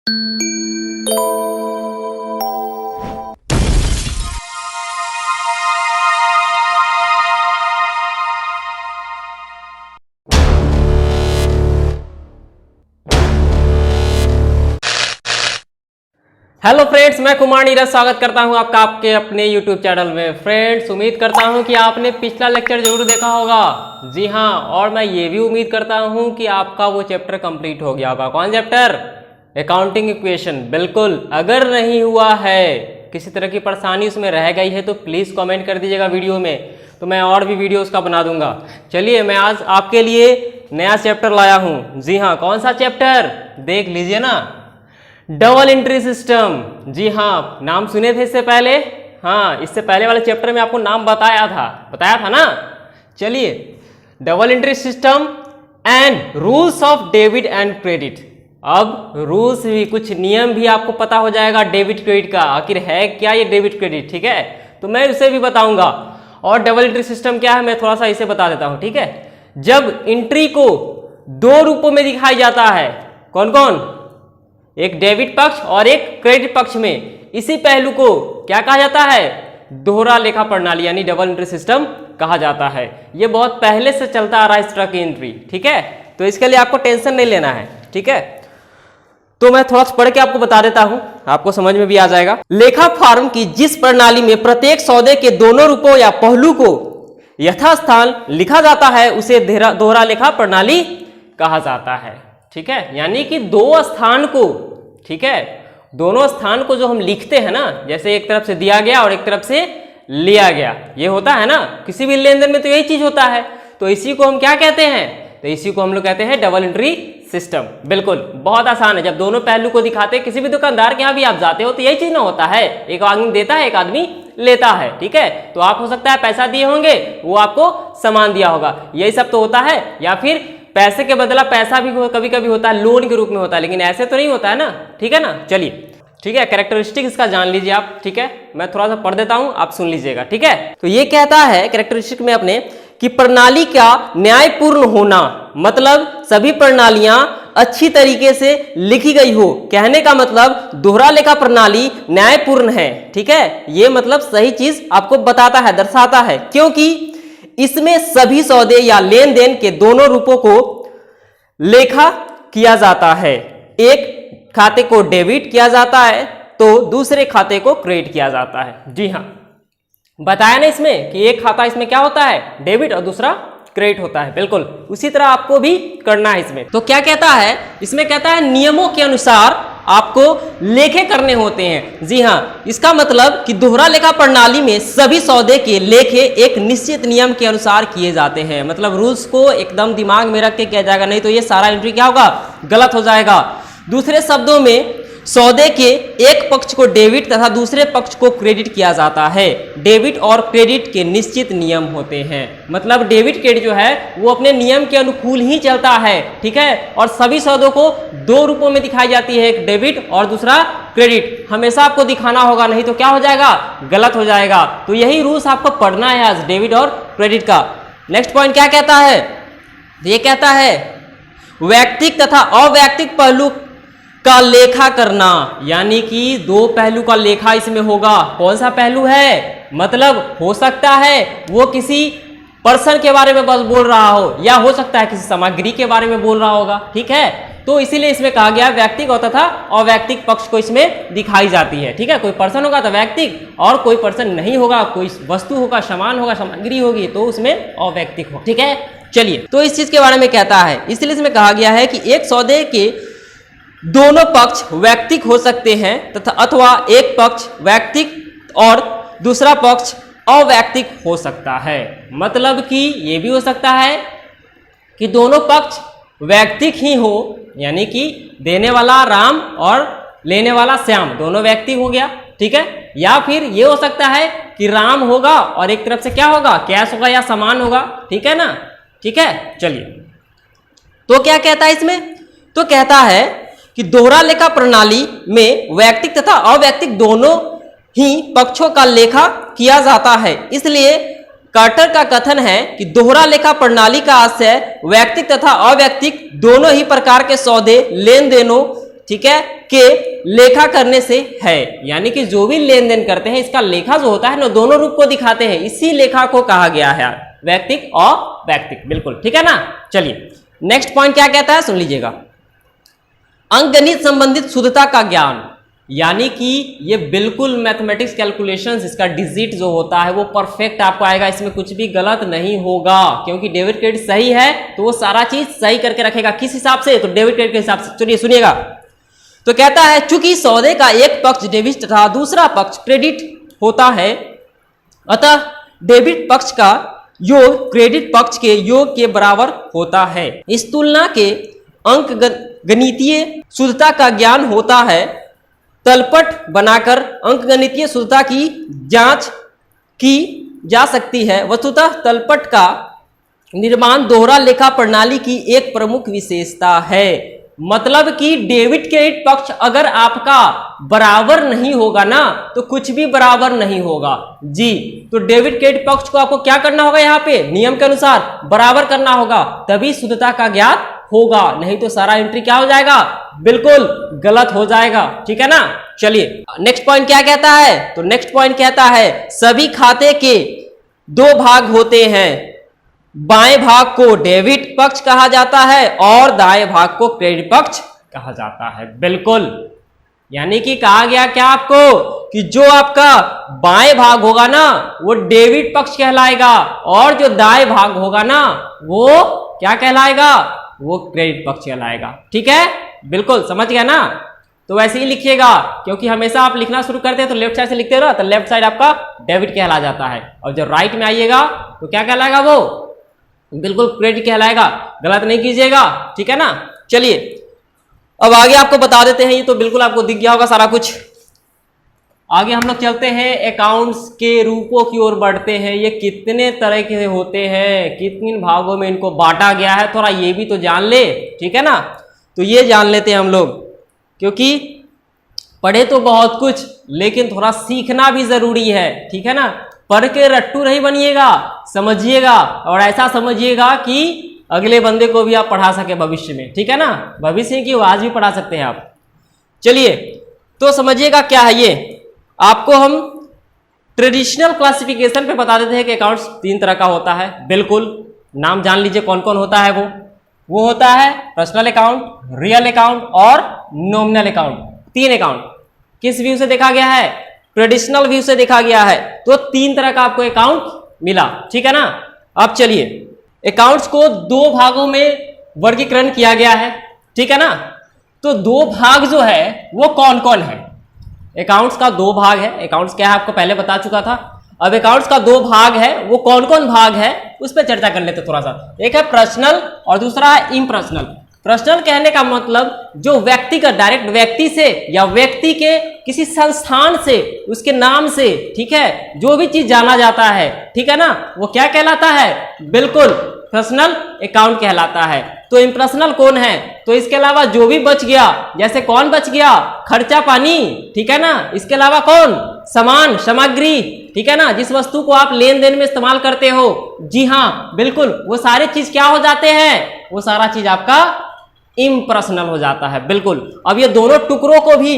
Hello friends, मैं कुमार नीरज स्वागत करता हूं आपका आपके अपने यूट्यूब चैनल में। फ्रेंड्स, उम्मीद करता हूं कि आपने पिछला लेक्चर जरूर देखा होगा। जी हां, और मैं ये भी उम्मीद करता हूं कि आपका वो चैप्टर कंप्लीट हो गया होगा। कौन चैप्टर? Accounting equation. बिल्कुल, अगर नहीं हुआ है, किसी तरह की परेशानी उसमें रह गई है तो प्लीज़ कॉमेंट कर दीजिएगा वीडियो में, तो मैं और भी वीडियो उसका बना दूंगा। चलिए, मैं आज आपके लिए नया चैप्टर लाया हूँ। जी हाँ, कौन सा चैप्टर देख लीजिए ना, डबल एंट्री सिस्टम। जी हाँ, नाम सुने थे इससे पहले? हाँ, इससे पहले वाले चैप्टर में आपको नाम बताया था ना। चलिए, double entry system and rules of debit and credit. अब रूल्स भी, कुछ नियम भी आपको पता हो जाएगा डेबिट क्रेडिट का, आखिर है क्या ये डेबिट क्रेडिट। ठीक है, तो मैं उसे भी बताऊंगा। और डबल एंट्री सिस्टम क्या है मैं थोड़ा सा इसे बता देता हूं। ठीक है, जब एंट्री को दो रूपों में दिखाई जाता है, कौन कौन? एक डेबिट पक्ष और एक क्रेडिट पक्ष में, इसी पहलू को क्या कहा जाता है? दोहरा लेखा प्रणाली यानी डबल एंट्री सिस्टम कहा जाता है। ये बहुत पहले से चलता आ रहा है इस तरह की एंट्री। ठीक है, तो इसके लिए आपको टेंशन नहीं लेना है। ठीक है, तो मैं थोड़ा सा पढ़ के आपको बता देता हूं, आपको समझ में भी आ जाएगा। लेखा फॉर्म की जिस प्रणाली में प्रत्येक सौदे के दोनों रूपों या पहलू को यथास्थान लिखा जाता है उसे दोहरा लेखा प्रणाली कहा जाता है। ठीक है, यानी कि दो स्थान को, ठीक है, दोनों स्थान को जो हम लिखते हैं ना, जैसे एक तरफ से दिया गया और एक तरफ से लिया गया, ये होता है ना किसी भी लेन देन में, तो यही चीज होता है। तो इसी को हम क्या कहते हैं? तो इसी को हम लोग कहते हैं डबल एंट्री सिस्टम। बिल्कुल, बहुत आसान है। जब दोनों पहलू को दिखाते हैं, किसी भी दुकानदार के यहाँ भी आप जाते हो तो यही चीज ना होता है, एक आदमी देता है, एक आदमी लेता है। ठीक है, तो आप हो सकता है पैसा दिए होंगे, वो आपको सामान दिया होगा, यही सब तो होता है। या फिर पैसे के बदला पैसा भी कभी कभी होता है, लोन के रूप में होता है, लेकिन ऐसे तो नहीं होता है ना। ठीक है ना, चलिए, ठीक है, कैरेक्टरिस्टिक इसका जान लीजिए आप। ठीक है, मैं थोड़ा सा पढ़ देता हूं, आप सुन लीजिएगा। ठीक है, तो ये कहता है कैरेक्टरिस्टिक में अपने कि प्रणाली का न्यायपूर्ण होना, मतलब सभी प्रणालियां अच्छी तरीके से लिखी गई हो। कहने का मतलब दोहरा लेखा प्रणाली न्यायपूर्ण है। ठीक है, ये मतलब सही चीज आपको बताता है, दर्शाता है, क्योंकि इसमें सभी सौदे या लेन देन के दोनों रूपों को लेखा किया जाता है। एक खाते को डेबिट किया जाता है तो दूसरे खाते को क्रेडिट किया जाता है। जी हाँ, बताया ना इसमें कि एक खाता इसमें क्या होता है? डेबिट, और दूसरा क्रेडिट होता है। बिल्कुल उसी तरह आपको भी करना है इसमें। तो क्या कहता है इसमें? कहता है नियमों के अनुसार आपको लेखे करने होते हैं। जी हाँ, इसका मतलब कि दोहरा लेखा प्रणाली में सभी सौदे के लेखे एक निश्चित नियम के अनुसार किए जाते हैं। मतलब रूल्स को एकदम दिमाग में रख के किया जाएगा, नहीं तो ये सारा एंट्री क्या होगा? गलत हो जाएगा। दूसरे शब्दों में, सौदे के एक पक्ष को डेबिट तथा दूसरे पक्ष को क्रेडिट किया जाता है। डेबिट और क्रेडिट के निश्चित नियम होते हैं। मतलब डेबिट क्रेडिट जो है वो अपने नियम के अनुकूल ही चलता है। ठीक है, और सभी सौदों को दो रूपों में दिखाई जाती है, एक डेबिट और दूसरा क्रेडिट। हमेशा आपको दिखाना होगा, नहीं तो क्या हो जाएगा? गलत हो जाएगा। तो यही रूल्स आपको पढ़ना है आज, डेबिट और क्रेडिट का। नेक्स्ट पॉइंट क्या कहता है? ये कहता है वैयक्तिक तथा अवैयक्तिक पहलू का लेखा करना, यानी कि दो पहलू का लेखा इसमें होगा। कौन सा पहलू है? मतलब हो सकता है वो किसी पर्सन के बारे में बस बोल रहा हो, या हो सकता है किसी सामग्री के बारे में बोल रहा होगा। ठीक है, तो इसीलिए इसमें कहा गया वैयक्तिक और तथा अवैयक्तिक पक्ष को इसमें दिखाई जाती है। ठीक है, कोई पर्सन होगा तो वैयक्तिक, और कोई पर्सन नहीं होगा, कोई वस्तु होगा, सामान होगा, सामग्री होगी, तो उसमें अवैयक्तिक हो। ठीक है, चलिए, तो इस चीज के बारे में कहता है, इसलिए इसमें कहा गया है कि एक सौदे के दोनों पक्ष वैयक्तिक हो सकते हैं तथा अथवा एक पक्ष वैयक्तिक और दूसरा पक्ष अवैयक्तिक हो सकता है। मतलब कि ये भी हो सकता है कि दोनों पक्ष वैयक्तिक ही हो, यानी कि देने वाला राम और लेने वाला श्याम, दोनों वैयक्तिक हो गया। ठीक है, या फिर ये हो सकता है कि राम होगा और एक तरफ से क्या होगा? कैश होगा या सामान होगा। ठीक है ना, ठीक है, चलिए, तो क्या कहता है इसमें? तो कहता है कि दोहरा लेखा प्रणाली में वैयक्तिक तथा अवैयक्तिक दोनों ही पक्षों का लेखा किया जाता है। इसलिए कार्टर का कथन है कि दोहरा लेखा प्रणाली का आशय वैयक्तिक तथा अवैयक्तिक दोनों ही प्रकार के सौदे, लेन देनों ठीक है, के लेखा करने से है, यानी कि जो भी लेन देन करते हैं इसका लेखा जो होता है ना दोनों रूप को दिखाते हैं, इसी लेखा को कहा गया है वैयक्तिक और वैयक्तिक, बिल्कुल ठीक है ना। चलिए नेक्स्ट पॉइंट क्या कहता है सुन लीजिएगा, अंकगणित संबंधित शुद्धता का ज्ञान, यानी कि ये बिल्कुल मैथमेटिक्स कैलकुलेशंस, इसका डिजिट जो होता है वो परफेक्ट आपको आएगा, इसमें कुछ भी गलत नहीं होगा, क्योंकि डेबिट क्रेडिट सही है तो वो सारा चीज सही करके रखेगा। किस हिसाब से? तो डेबिट क्रेडिट के हिसाब से। चलिए सुनिएगा, तो कहता है चूंकि सौदे का एक पक्ष डेबिट तथा दूसरा पक्ष क्रेडिट होता है, अतः डेबिट पक्ष का योग क्रेडिट पक्ष के योग के बराबर होता है। इस तुलना के अंक गणितीय शुद्धता का ज्ञान होता है। तलपट बनाकर अंकगणितीय शुद्धता की जांच की जा सकती है। वस्तुतः तलपट का निर्माण दोहरा लेखा प्रणाली की एक प्रमुख विशेषता है। मतलब कि डेबिट क्रेडिट पक्ष अगर आपका बराबर नहीं होगा ना तो कुछ भी बराबर नहीं होगा जी। तो डेबिट क्रेडिट पक्ष को आपको क्या करना होगा, यहाँ पे नियम के अनुसार बराबर करना होगा, तभी शुद्धता का ज्ञात होगा, नहीं तो सारा एंट्री क्या हो जाएगा, बिल्कुल गलत हो जाएगा, ठीक है ना। चलिए नेक्स्ट पॉइंट क्या कहता है, तो नेक्स्ट पॉइंट कहता है सभी खाते के दो भाग होते हैं, बाएं भाग को डेबिट पक्ष कहा जाता है और दाएं भाग को क्रेडिट पक्ष कहा जाता है। बिल्कुल, यानी कि कहा गया क्या आपको कि जो आपका बाएं भाग होगा ना वो डेबिट पक्ष कहलाएगा और जो दाएं भाग होगा ना वो क्या कहलाएगा, वो क्रेडिट पक्ष कहलाएगा, ठीक है, बिल्कुल समझ गया ना। तो वैसे ही लिखिएगा, क्योंकि हमेशा आप लिखना शुरू करते हैं तो लेफ्ट साइड से लिखते रहो, तो लेफ्ट साइड आपका डेबिट कहला जाता है और जब राइट में आइएगा तो क्या कहलाएगा, वो बिल्कुल क्रेडिट कहलाएगा, गलत नहीं कीजिएगा, ठीक है ना। चलिए अब आगे आपको बता देते हैं, ये तो बिल्कुल आपको दिख गया होगा सारा कुछ। आगे हम लोग चलते हैं, अकाउंट्स के रूपों की ओर बढ़ते हैं। ये कितने तरह के होते हैं, कितने भागों में इनको बांटा गया है, थोड़ा ये भी तो जान ले, ठीक है ना। तो ये जान लेते हैं हम लोग, क्योंकि पढ़े तो बहुत कुछ लेकिन थोड़ा सीखना भी जरूरी है, ठीक है ना। पढ़ के रट्टू नहीं बनिएगा, समझिएगा और ऐसा समझिएगा कि अगले बंदे को भी आप पढ़ा सके भविष्य में, ठीक है ना। भविष्य की आज भी पढ़ा सकते हैं आप। चलिए तो समझिएगा क्या है ये, आपको हम ट्रेडिशनल क्लासिफिकेशन पे बता देते हैं कि अकाउंट्स तीन तरह का होता है। बिल्कुल नाम जान लीजिए कौन कौन होता है। वो होता है पर्सनल अकाउंट, रियल अकाउंट और नॉमिनल अकाउंट। तीन अकाउंट किस व्यू से देखा गया है, ट्रेडिशनल व्यू से देखा गया है। तो तीन तरह का आपको अकाउंट मिला, ठीक है ना। अब चलिए अकाउंट्स को दो भागों में वर्गीकरण किया गया है, ठीक है ना। तो दो भाग जो है वो कौन कौन है, अकाउंट्स का दो भाग है। अकाउंट्स क्या है आपको पहले बता चुका था। अब अकाउंट्स का दो भाग है, वो कौन कौन भाग है उस पर चर्चा कर लेते थोड़ा सा। एक है पर्सनल और दूसरा है इम्पर्सनल। पर्सनल कहने का मतलब जो व्यक्ति का डायरेक्ट व्यक्ति से या व्यक्ति के किसी संस्थान से उसके नाम से, ठीक है, जो भी चीज जाना जाता है, ठीक है ना, वो क्या कहलाता है, बिल्कुल पर्सनल अकाउंट कहलाता है। तो इम्पर्सनल कौन है, तो इसके अलावा जो भी बच गया, जैसे कौन बच गया, खर्चा पानी, ठीक है ना। इसके अलावा कौन, सामान सामग्री, ठीक है ना, जिस वस्तु को आप लेन देन में इस्तेमाल करते हो, जी हाँ बिल्कुल, वो सारे चीज क्या हो जाते हैं, वो सारा चीज आपका इम्पर्सनल हो जाता है। बिल्कुल अब ये दोनों टुकड़ों को भी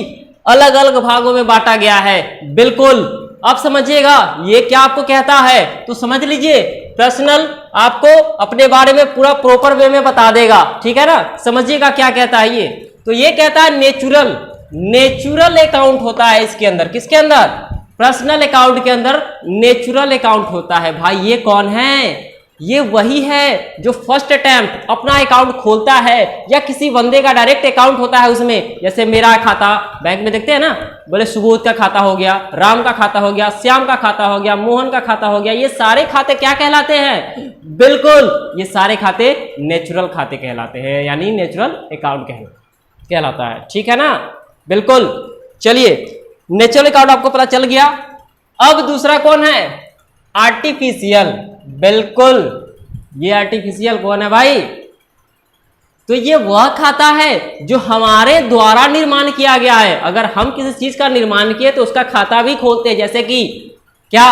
अलग अलग भागों में बांटा गया है। बिल्कुल अब समझिएगा ये क्या आपको कहता है, तो समझ लीजिए पर्सनल आपको अपने बारे में पूरा प्रॉपर वे में बता देगा, ठीक है ना। समझिएगा क्या कहता है ये, तो ये कहता है नेचुरल अकाउंट होता है इसके अंदर। किसके अंदर, पर्सनल अकाउंट के अंदर नेचुरल अकाउंट होता है। भाई ये कौन है, ये वही है जो फर्स्ट अटेम्प्ट अपना अकाउंट खोलता है या किसी बंदे का डायरेक्ट अकाउंट होता है उसमें। जैसे मेरा खाता बैंक में देखते हैं ना, बोले सुबोध का खाता हो गया, राम का खाता हो गया, श्याम का खाता हो गया, मोहन का खाता हो गया। ये सारे खाते क्या कहलाते हैं, बिल्कुल ये सारे खाते नेचुरल खाते कहलाते हैं, यानी नेचुरल अकाउंट कहलाता है, ठीक है ना। बिल्कुल चलिए नेचुरल अकाउंट आपको पता चल गया। अब दूसरा कौन है, आर्टिफिशियल। बिल्कुल ये आर्टिफिशियल कौन है भाई, तो ये वह खाता है जो हमारे द्वारा निर्माण किया गया है। अगर हम किसी चीज का निर्माण किए तो उसका खाता भी खोलते हैं। जैसे कि क्या,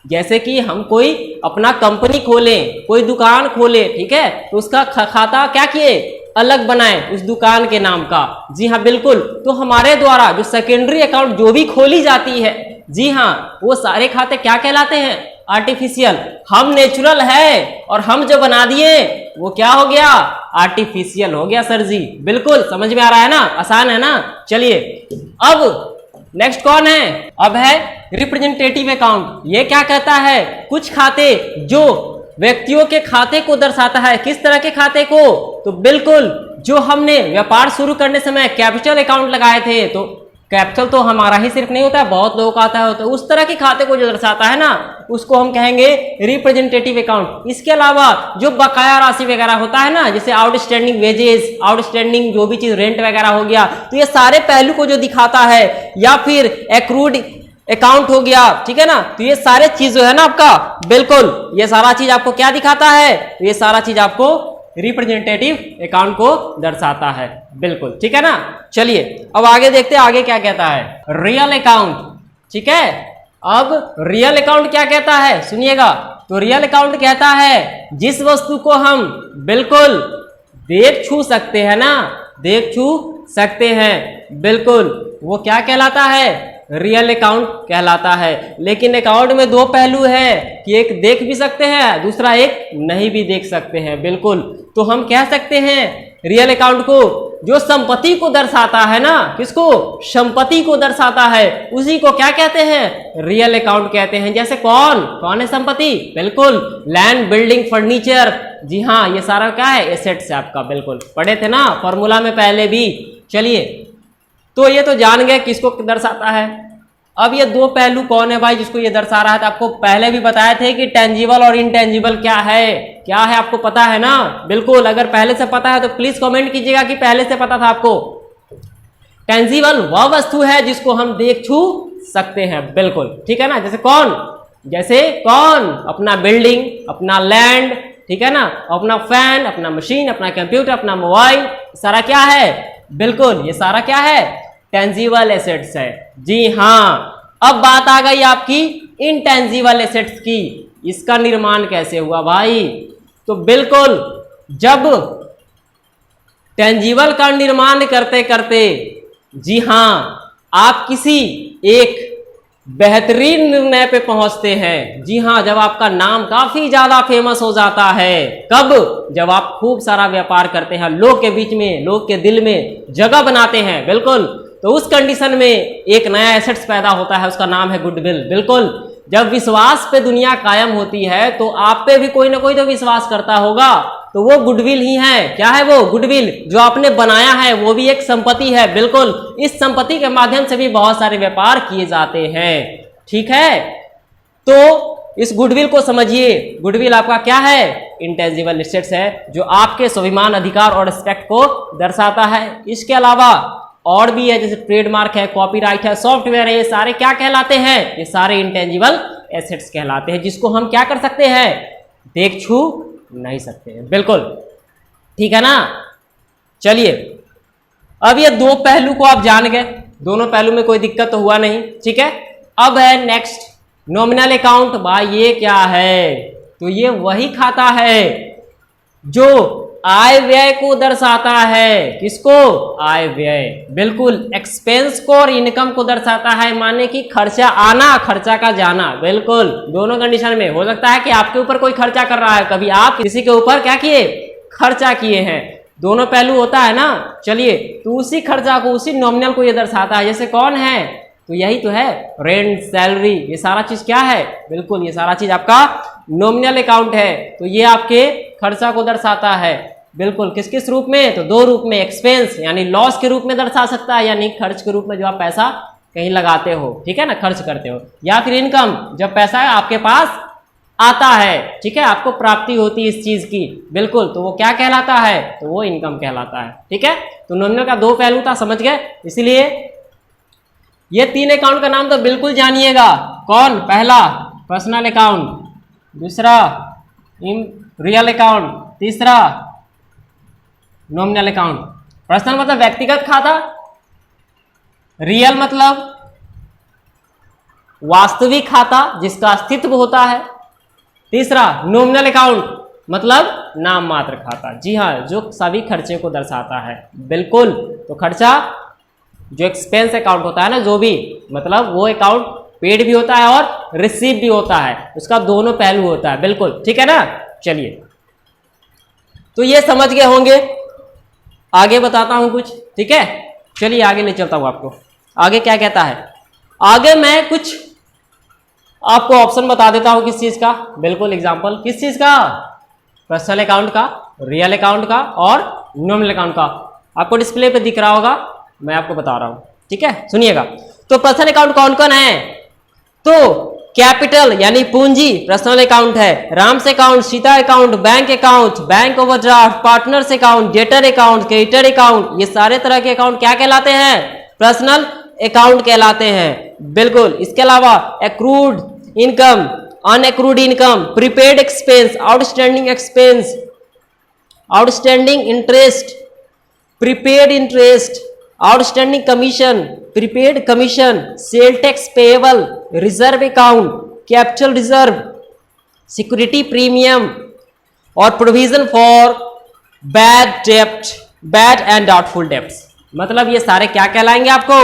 जैसे कि हम कोई अपना कंपनी खोलें, कोई दुकान खोले, ठीक है, तो उसका खाता क्या किए, अलग बनाएं उस दुकान के नाम का। जी हाँ बिल्कुल, तो हमारे द्वारा जो सेकेंडरी अकाउंट जो भी खोली जाती है, जी हाँ, वो सारे खाते क्या कहलाते हैं? आर्टिफिशियल। हम नेचुरल है और हम जो बना दिए वो क्या हो गया? आर्टिफिशियल हो गया सर जी। बिल्कुल समझ में आ रहा है ना, आसान है ना। चलिए अब नेक्स्ट कौन है? अब है रिप्रेजेंटेटिव अकाउंट। ये क्या कहता है? कुछ खाते जो व्यक्तियों के खाते को दर्शाता है। किस तरह के खाते को? तो बिल्कुल जो हमने व्यापार शुरू करने समय कैपिटल अकाउंट लगाए थे, तो कैपिटल तो हमारा ही सिर्फ नहीं होता है, बहुत लोगों का आता है, तो उस तरह के खाते को जो दर्शाता है ना, उसको हम कहेंगे रिप्रेजेंटेटिव अकाउंट। इसके अलावा जो बकाया राशि वगैरह होता है ना, जैसे आउटस्टैंडिंग वेजेस, आउटस्टैंडिंग जो भी चीज रेंट वगैरह हो गया, तो ये सारे पहलू को जो दिखाता है, या फिर एक्रूड अकाउंट हो गया, ठीक है ना। तो ये सारे चीज जो है ना आपका, बिल्कुल ये सारा चीज आपको क्या दिखाता है? तो ये सारा चीज आपको रिप्रेजेंटेटिव अकाउंट को दर्शाता है। बिल्कुल ठीक है ना। चलिए अब आगे देखते हैं आगे क्या कहता है। रियल अकाउंट, ठीक है। अब रियल अकाउंट क्या कहता है सुनिएगा। तो रियल अकाउंट कहता है जिस वस्तु को हम बिल्कुल देख छू सकते हैं ना, देख छू सकते हैं, बिल्कुल वो क्या कहलाता है? रियल अकाउंट कहलाता है। लेकिन अकाउंट में दो पहलू है कि एक देख भी सकते हैं, दूसरा एक नहीं भी देख सकते हैं। बिल्कुल, तो हम कह सकते हैं रियल अकाउंट को जो संपत्ति को दर्शाता है ना, किसको? संपत्ति को दर्शाता है, उसी को क्या कहते हैं? रियल अकाउंट कहते हैं। जैसे कौन है संपत्ति? बिल्कुल लैंड, बिल्डिंग, फर्नीचर। जी हाँ, ये सारा क्या है? एसेट्स है आपका। बिल्कुल पढ़े थे ना फॉर्मूला में पहले भी। चलिए तो ये तो जान गए किसको दर्शाता है। अब ये दो पहलू कौन है भाई जिसको ये दर्शा रहा है? तो आपको पहले भी बताए थे कि टेंजिबल और इनटेंजिबल क्या है, क्या है आपको पता है ना। बिल्कुल, अगर पहले से पता है तो प्लीज कमेंट कीजिएगा कि पहले से पता था आपको। टेंजिबल वह वस्तु है जिसको हम देख छू सकते हैं, बिल्कुल ठीक है ना। जैसे कौन? अपना बिल्डिंग, अपना लैंड, ठीक है ना, अपना फैन, अपना मशीन, अपना कंप्यूटर, अपना मोबाइल, सारा क्या है? बिल्कुल ये सारा क्या है? टेंजिबल एसेट्स है। जी हाँ, अब बात आ गई आपकी इनटेंजिबल एसेट्स की। इसका निर्माण कैसे हुआ भाई? तो बिल्कुल जब टेंजिबल का निर्माण करते करते, जी हाँ, आप किसी एक बेहतरीन निर्णय पे पहुंचते हैं। जी हाँ, जब आपका नाम काफी ज्यादा फेमस हो जाता है। कब? जब आप खूब सारा व्यापार करते हैं, लोग के बीच में, लोग के दिल में जगह बनाते हैं। बिल्कुल, तो उस कंडीशन में एक नया एसेट्स पैदा होता है, उसका नाम है गुडविल। बिल्कुल, जब विश्वास पे दुनिया कायम होती है तो आप पे भी कोई ना कोई तो विश्वास करता होगा, तो वो गुडविल ही है। क्या है वो? गुडविल। जो आपने बनाया है वो भी एक संपत्ति है। बिल्कुल, इस संपत्ति के माध्यम से भी बहुत सारे व्यापार किए जाते हैं, ठीक है। तो इस गुडविल को समझिए। गुडविल आपका क्या है? इंटेंजिबल एसेट्स है, जो आपके स्वाभिमान, अधिकार और रिस्पेक्ट को दर्शाता है। इसके अलावा और भी है, जैसे ट्रेडमार्क है, कॉपीराइट है, सॉफ्टवेयर है, ये सारे क्या कहलाते हैं? ये सारे इंटेंजिबल एसेट्स कहलाते हैं, जिसको हम क्या कर सकते हैं? देख छू नहीं सकते हैं। बिल्कुल ठीक है ना। चलिए अब ये दो पहलू को आप जान गए, दोनों पहलू में कोई दिक्कत तो हुआ नहीं, ठीक है। अब है नेक्स्ट नॉमिनल अकाउंट। भाई ये क्या है? तो ये वही खाता है जो आय व्यय को दर्शाता है। किसको? आय व्यय। बिल्कुल, एक्सपेंस को और इनकम को दर्शाता है, माने कि खर्चा आना, खर्चा का जाना। बिल्कुल, दोनों कंडीशन में हो सकता है कि आपके ऊपर कोई खर्चा कर रहा है, कभी आप किसी के ऊपर क्या किए? खर्चा किए हैं। दोनों पहलू होता है ना। चलिए, तो उसी खर्चा को, उसी नॉमिनल को ये दर्शाता है। जैसे कौन है? तो यही तो है, रेंट, सैलरी, ये सारा चीज क्या है? बिल्कुल ये सारा चीज आपका नॉमिनल अकाउंट है। तो ये आपके खर्चा को दर्शाता है। बिल्कुल, किस किस रूप में? तो दो रूप में, एक्सपेंस यानी लॉस के रूप में दर्शा सकता है, यानी खर्च के रूप में जो आप पैसा कहीं लगाते हो, ठीक है ना, खर्च करते हो, या फिर इनकम, जब पैसा आपके पास आता है, ठीक है, आपको प्राप्ति होती है इस चीज की। बिल्कुल, तो वो क्या कहलाता है? तो वो इनकम कहलाता है, ठीक है। तो नॉमिनल का दो पहलू था, समझ गए। इसलिए ये तीन अकाउंट का नाम तो बिल्कुल जानिएगा। कौन? पहला पर्सनल अकाउंट, दूसरा रियल अकाउंट, तीसरा नॉमिनल अकाउंट। पर्सनल मतलब व्यक्तिगत खाता, रियल मतलब वास्तविक खाता जिसका अस्तित्व होता है, तीसरा नॉमिनल अकाउंट मतलब नाम मात्र खाता। जी हाँ, जो सभी खर्चे को दर्शाता है। बिल्कुल, तो खर्चा जो एक्सपेंस अकाउंट होता है ना, जो भी मतलब वो अकाउंट पेड भी होता है और रिसीव भी होता है, उसका दोनों पहलू होता है। बिल्कुल ठीक है ना। चलिए, तो ये समझ गए होंगे। आगे बताता हूं कुछ, ठीक है। चलिए आगे ले चलता हूं आपको। आगे क्या कहता है, आगे मैं कुछ आपको ऑप्शन बता देता हूं किस चीज का। बिल्कुल, एग्जांपल किस चीज का, पर्सनल अकाउंट का, रियल अकाउंट का और नॉमिनल अकाउंट का। आपको डिस्प्ले पे दिख रहा होगा, मैं आपको बता रहा हूं, ठीक है। सुनिएगा, तो पर्सनल अकाउंट कौन कौन है, तो कैपिटल यानी पूंजी पर्सनल अकाउंट है, Ram's account, Sita account, bank overdraft, partners account, debtor account, creditor account, ये सारे तरह के अकाउंट क्या कहलाते हैं, पर्सनल अकाउंट कहलाते हैं। बिल्कुल, इसके अलावा accrued income, unaccrued income, prepaid expense, outstanding expense, outstanding interest, prepaid interest, outstanding commission, prepaid commission, sale tax payable, reserve account, capital reserve, security premium और provision for bad and doubtful debts. मतलब ये सारे क्या कहलाएंगे आपको,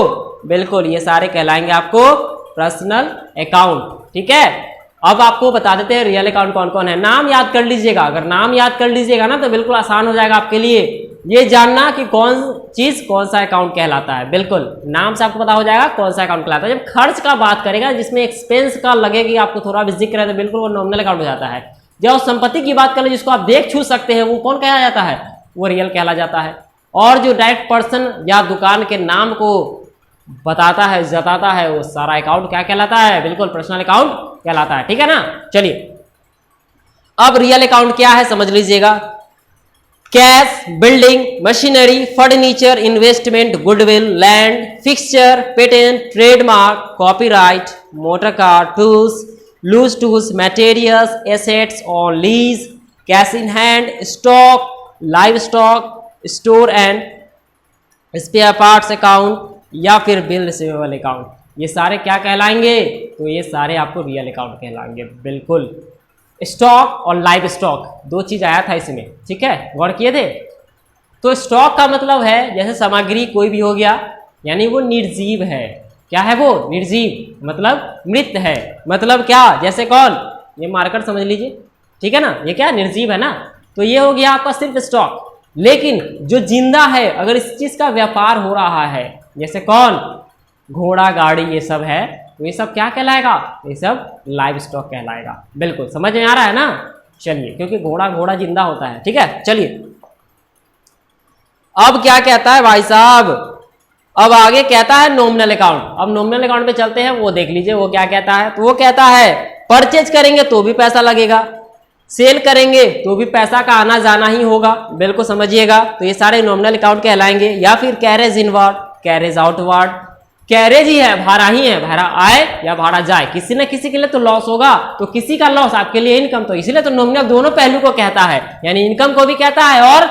बिल्कुल ये सारे कहलाएंगे आपको पर्सनल अकाउंट, ठीक है। अब आपको बता देते हैं रियल अकाउंट कौन कौन है। नाम याद कर लीजिएगा, अगर नाम याद कर लीजिएगा ना तो बिल्कुल आसान हो जाएगा आपके लिए ये जानना कि कौन चीज कौन सा अकाउंट कहलाता है। बिल्कुल, नाम से आपको पता हो जाएगा कौन सा अकाउंट कहलाता है। जब खर्च का बात करेगा जिसमें एक्सपेंस का लगेगी आपको थोड़ा भी जिक्र है तो बिल्कुल वो नॉमिनल अकाउंट हो जाता है। जब संपत्ति की बात करें जिसको आप देख छू सकते हैं वो कौन कहा जाता है, वो रियल कहला जाता है। और जो डायरेक्ट पर्सन या दुकान के नाम को बताता है, जताता है, वो सारा अकाउंट क्या कहलाता है, बिल्कुल पर्सनल अकाउंट कहलाता है, ठीक है ना। चलिए, अब रियल अकाउंट क्या है समझ लीजिएगा। Cash, building, machinery, furniture, investment, goodwill, land, fixture, patent, trademark, copyright, motor car, tools, loose tools, materials, assets on lease, cash in hand, stock, live stock, store and spare parts account या फिर bill receivable account, ये सारे क्या कहलाएंगे, तो ये सारे आपको रियल अकाउंट कहलाएंगे। बिल्कुल, स्टॉक और लाइव स्टॉक दो चीज आया था इसमें, ठीक है, गौर किए थे। तो स्टॉक का मतलब है जैसे सामग्री कोई भी हो गया, यानी वो निर्जीव है। क्या है वो, निर्जीव मतलब मृत है। मतलब क्या, जैसे कौन, ये मार्कर समझ लीजिए, ठीक है ना, ये क्या निर्जीव है ना, तो ये हो गया आपका सिर्फ स्टॉक। लेकिन जो जिंदा है, अगर इस चीज का व्यापार हो रहा है, जैसे कौन, घोड़ा, गाड़ी, ये सब है, तो ये सब क्या कहलाएगा, ये सब लाइव स्टॉक कहलाएगा। बिल्कुल समझ में आ रहा है ना। चलिए, क्योंकि घोड़ा जिंदा होता है, ठीक है। चलिए, अब क्या कहता है भाई साहब, अब आगे कहता है नॉमिनल अकाउंट। अब नॉमिनल अकाउंट पे चलते हैं, वो देख लीजिए वो क्या कहता है। तो वो कहता है परचेज करेंगे तो भी पैसा लगेगा, सेल करेंगे तो भी पैसा का आना जाना ही होगा। बिल्कुल समझिएगा, तो ये सारे नॉमिनल अकाउंट कहलाएंगे। या फिर carriage inward, carriage outward, carriage ही है, भाड़ा ही है, भाड़ा आए या भाड़ा जाए, किसी न किसी के लिए तो लॉस होगा, तो किसी का लॉस आपके लिए इनकम, तो इसीलिए तो नॉमिनल दोनों पहलू को कहता है, यानी इनकम को भी कहता है और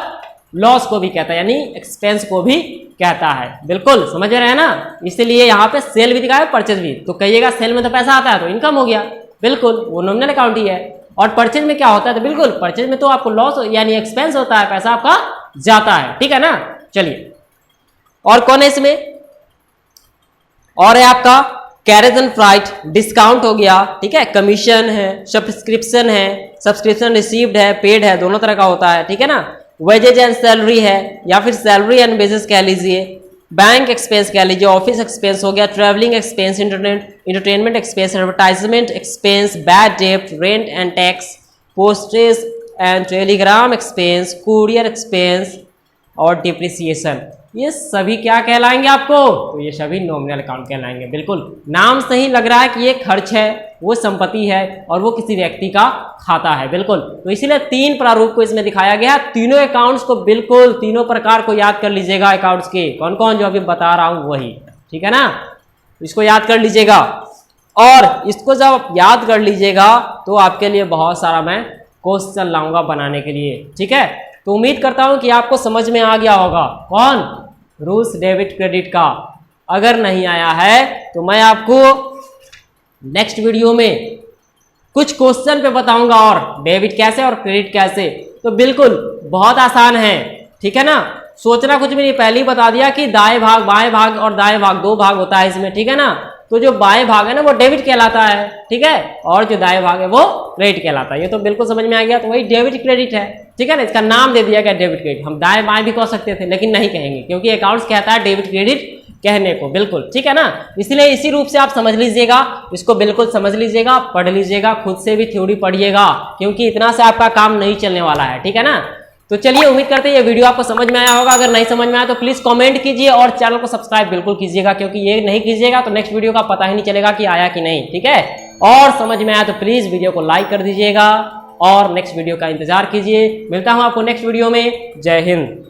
लॉस को भी कहता है, यानी एक्सपेंस को भी कहता है। बिल्कुल समझ रहे हैं ना। इसलिए यहाँ पे सेल भी दिखाया, परचेज भी। तो कहिएगा सेल में तो पैसा आता है तो इनकम हो गया, बिल्कुल वो नॉमिनल अकाउंट ही है। और परचेज में क्या होता है, तो बिल्कुल परचेज में तो आपको लॉस यानी एक्सपेंस होता है, पैसा आपका जाता है, ठीक है ना। चलिए, और कौन है इसमें, और है आपका कैरेज एंड फ्राइट, डिस्काउंट हो गया, ठीक है, कमीशन है, सब्सक्रिप्शन है, सब्सक्रिप्शन रिसीव्ड है, पेड है, दोनों तरह का होता है, ठीक है ना। वेजेज एंड सैलरी है, या फिर सैलरी एंड वेजेस कह लीजिए, बैंक एक्सपेंस कह लीजिए, ऑफिस एक्सपेंस हो गया, travelling expense, entertainment expense, advertisement expense, bad डेब्ट, rent and tax, postage and telegram expense, courier expense और डिप्रिसिएशन, ये सभी क्या कहलाएंगे आपको, तो ये सभी नॉमिनल अकाउंट कहलाएंगे। बिल्कुल, नाम से ही लग रहा है कि ये खर्च है, वो संपत्ति है और वो किसी व्यक्ति का खाता है। बिल्कुल, तो इसीलिए तीन प्रारूप को इसमें दिखाया गया। तीनों अकाउंट्स को, बिल्कुल तीनों प्रकार को याद कर लीजिएगा, अकाउंट्स के कौन कौन जो अभी बता रहा हूं वही, ठीक है ना, इसको याद कर लीजिएगा। और इसको जब याद कर लीजिएगा तो आपके लिए बहुत सारा मैं क्वेश्चन लाऊंगा बनाने के लिए, ठीक है। तो उम्मीद करता हूं कि आपको समझ में आ गया होगा कौन, रूल्स डेबिट क्रेडिट का। अगर नहीं आया है तो मैं आपको नेक्स्ट वीडियो में कुछ क्वेश्चन पे बताऊंगा और डेबिट कैसे और क्रेडिट कैसे। तो बिल्कुल बहुत आसान है, ठीक है ना। सोचना कुछ भी नहीं, पहले ही बता दिया कि दाएं भाग बाएं भाग और दाएं भाग दो भाग होता है इसमें, ठीक है ना। तो जो बाएं भाग है ना वो डेबिट कहलाता है, ठीक है, और जो दाएं भाग है वो क्रेडिट कहलाता है। ये तो बिल्कुल समझ में आ गया। तो वही डेबिट क्रेडिट है, ठीक है ना। इसका नाम दे दिया गया डेबिट क्रेडिट। हम दाएं बाएं भी कह सकते थे लेकिन नहीं कहेंगे क्योंकि अकाउंट्स कहता है डेबिट क्रेडिट कहने को, बिल्कुल ठीक है ना। इसलिए इसी रूप से आप समझ लीजिएगा, इसको बिल्कुल समझ लीजिएगा, पढ़ लीजिएगा, खुद से भी थ्योरी पढ़िएगा क्योंकि इतना से आपका काम नहीं चलने वाला है, ठीक है ना। तो चलिए, उम्मीद करते हैं ये वीडियो आपको समझ में आया होगा। अगर नहीं समझ में आया तो प्लीज कमेंट कीजिए और चैनल को सब्सक्राइब बिल्कुल कीजिएगा क्योंकि ये नहीं कीजिएगा तो नेक्स्ट वीडियो का पता ही नहीं चलेगा कि आया कि नहीं, ठीक है। और समझ में आया तो प्लीज वीडियो को लाइक कर दीजिएगा और नेक्स्ट वीडियो का इंतजार कीजिए। मिलता हूं आपको नेक्स्ट वीडियो में। जय हिंद।